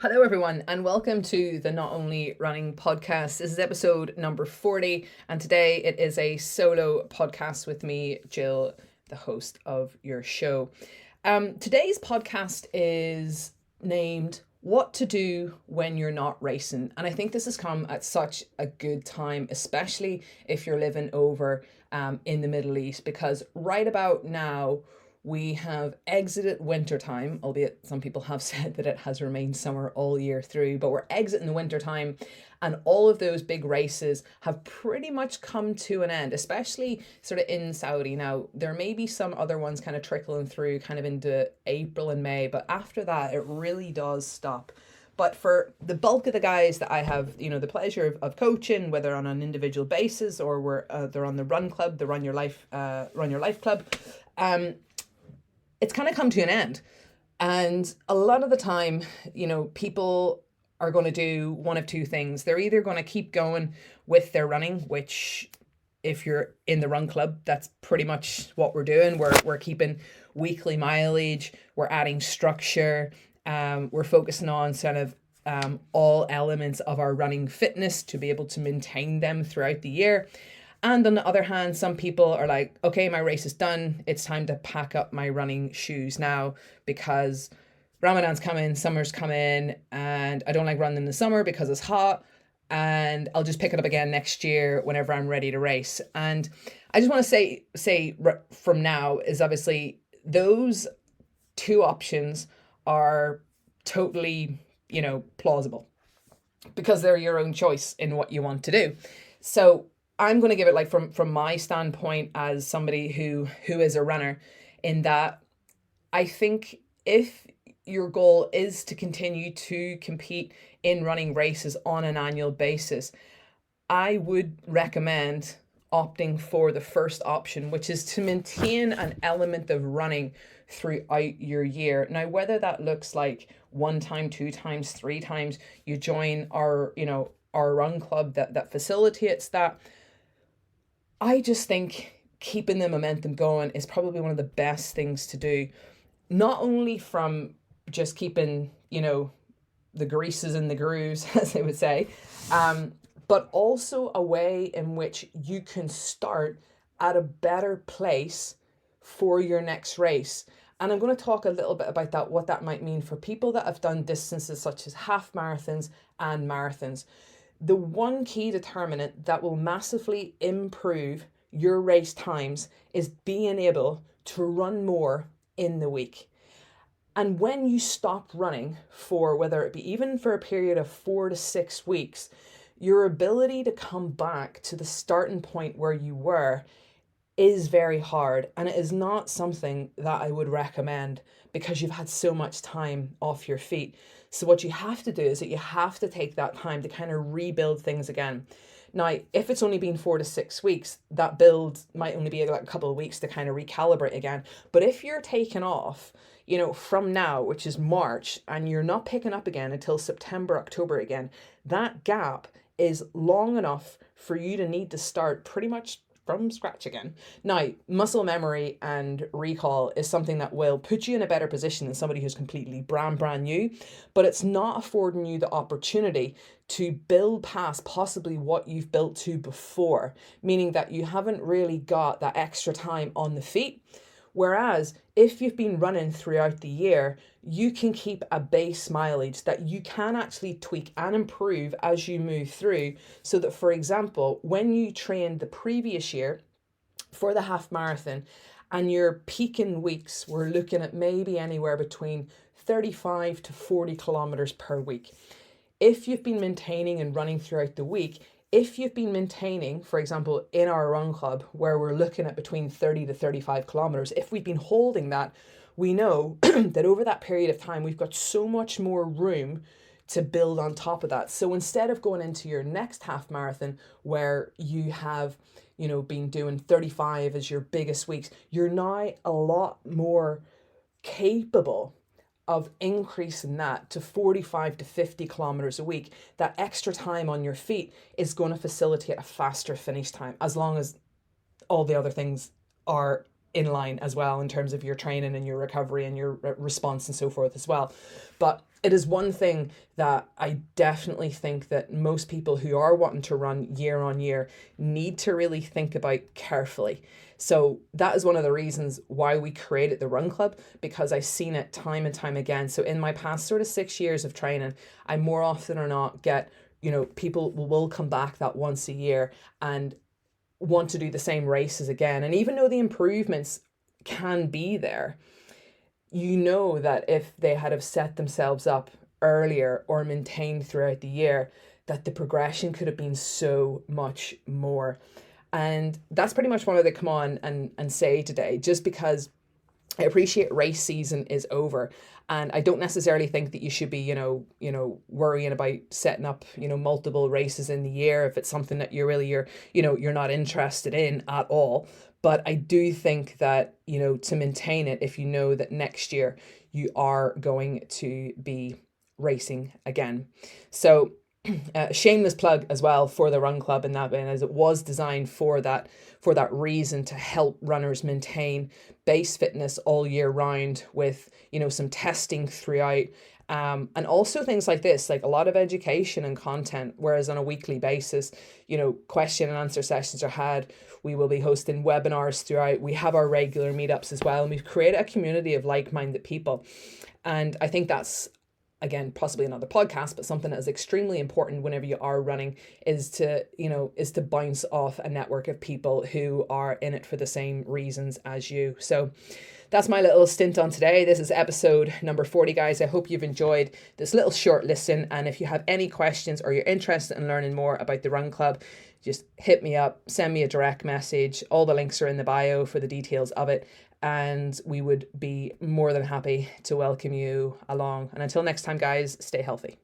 Hello, everyone, and welcome to the Not Only Running podcast. This is episode number 40, and today it is a solo podcast with me, Jill, the host of your show. Today's podcast is named What to Do When You're Not Racing, and I think this has come at such a good time, especially if you're living over in the Middle East, because right about now, we have exited winter time, albeit some people have said that it has remained summer all year through, but we're exiting the winter time and all of those big races have pretty much come to an end, especially sort of in Saudi. Now, there may be some other ones kind of trickling through kind of into April and May, but after that, it really does stop. But for the bulk of the guys that I have, the pleasure of coaching, whether on an individual basis or they're on the Run Club, the Run Your Life Club, it's kind of come to an end. And a lot of the time, people are going to do one of two things. They're either going to keep going with their running, which if you're in the Run Club, that's pretty much what we're doing. We're keeping weekly mileage, we're adding structure, we're focusing on sort of all elements of our running fitness to be able to maintain them throughout the year. And on the other hand, some people are like, okay, my race is done. It's time to pack up my running shoes now because Ramadan's coming, summer's coming, and I don't like running in the summer because it's hot. And I'll just pick it up again next year whenever I'm ready to race. And I just want to say from now is obviously those two options are totally, plausible because they're your own choice in what you want to do. So I'm going to give it like from my standpoint as somebody who is a runner, in that I think if your goal is to continue to compete in running races on an annual basis, I would recommend opting for the first option, which is to maintain an element of running throughout your year. Now, whether that looks like 1 time, 2 times, 3 times, you join our Run Club that facilitates that. I just think keeping the momentum going is probably one of the best things to do, not only from just keeping, the greases and the grooves, as they would say, but also a way in which you can start at a better place for your next race. And I'm going to talk a little bit about that, what that might mean for people that have done distances such as half marathons and marathons. The one key determinant that will massively improve your race times is being able to run more in the week. And when you stop running for, whether it be even for a period of 4 to 6 weeks, your ability to come back to the starting point where you were is very hard. And it is not something that I would recommend because you've had so much time off your feet. So what you have to do is that you have to take that time to kind of rebuild things again. Now, if it's only been 4 to 6 weeks, that build might only be like a couple of weeks to kind of recalibrate again. But if you're taking off, from now, which is March, and you're not picking up again until September, October again, that gap is long enough for you to need to start pretty much from scratch again. Now, muscle memory and recall is something that will put you in a better position than somebody who's completely brand new, but it's not affording you the opportunity to build past possibly what you've built to before, meaning that you haven't really got that extra time on the feet. Whereas if you've been running throughout the year, you can keep a base mileage that you can actually tweak and improve as you move through. So that, for example, when you trained the previous year for the half marathon and your peaking weeks were looking at maybe anywhere between 35 to 40 kilometers per week. If you've been maintaining and running throughout the week, if you've been maintaining, for example, in our Run Club, where we're looking at between 30 to 35 kilometers, if we've been holding that, we know that over that period of time, we've got so much more room to build on top of that. So instead of going into your next half marathon where you have, been doing 35 as your biggest weeks, you're now a lot more capable of increasing that to 45 to 50 kilometers a week. That extra time on your feet is going to facilitate a faster finish time, as long as all the other things are in line as well in terms of your training and your recovery and your response and so forth as well. But it is one thing that I definitely think that most people who are wanting to run year on year need to really think about carefully. So that is one of the reasons why we created the Run Club, because I've seen it time and time again. So in my past sort of 6 years of training, I more often or not get, people will come back that once a year and want to do the same races again. And even though the improvements can be there, that if they had have set themselves up earlier or maintained throughout the year, that the progression could have been so much more. And that's pretty much what I come on and say today, just because I appreciate race season is over, and I don't necessarily think that you should be, worrying about setting up, multiple races in the year if it's something that you're not interested in at all. But I do think that, to maintain it, if you know that next year you are going to be racing again. So shameless plug as well for the Run Club in that vein, as it was designed for that reason, to help runners maintain base fitness all year round with some testing throughout, and also things like this, like a lot of education and content, whereas on a weekly basis, question and answer sessions are had. We will be hosting webinars throughout. We have our regular meetups as well, and we've created a community of like-minded people. And I think that's, again, possibly another podcast, but something that is extremely important whenever you are running is to bounce off a network of people who are in it for the same reasons as you. So that's my little stint on today. This is episode number 40, guys. I hope you've enjoyed this little short listen. And if you have any questions or you're interested in learning more about the Run Club, just hit me up, send me a direct message. All the links are in the bio for the details of it. And we would be more than happy to welcome you along. And until next time, guys, stay healthy.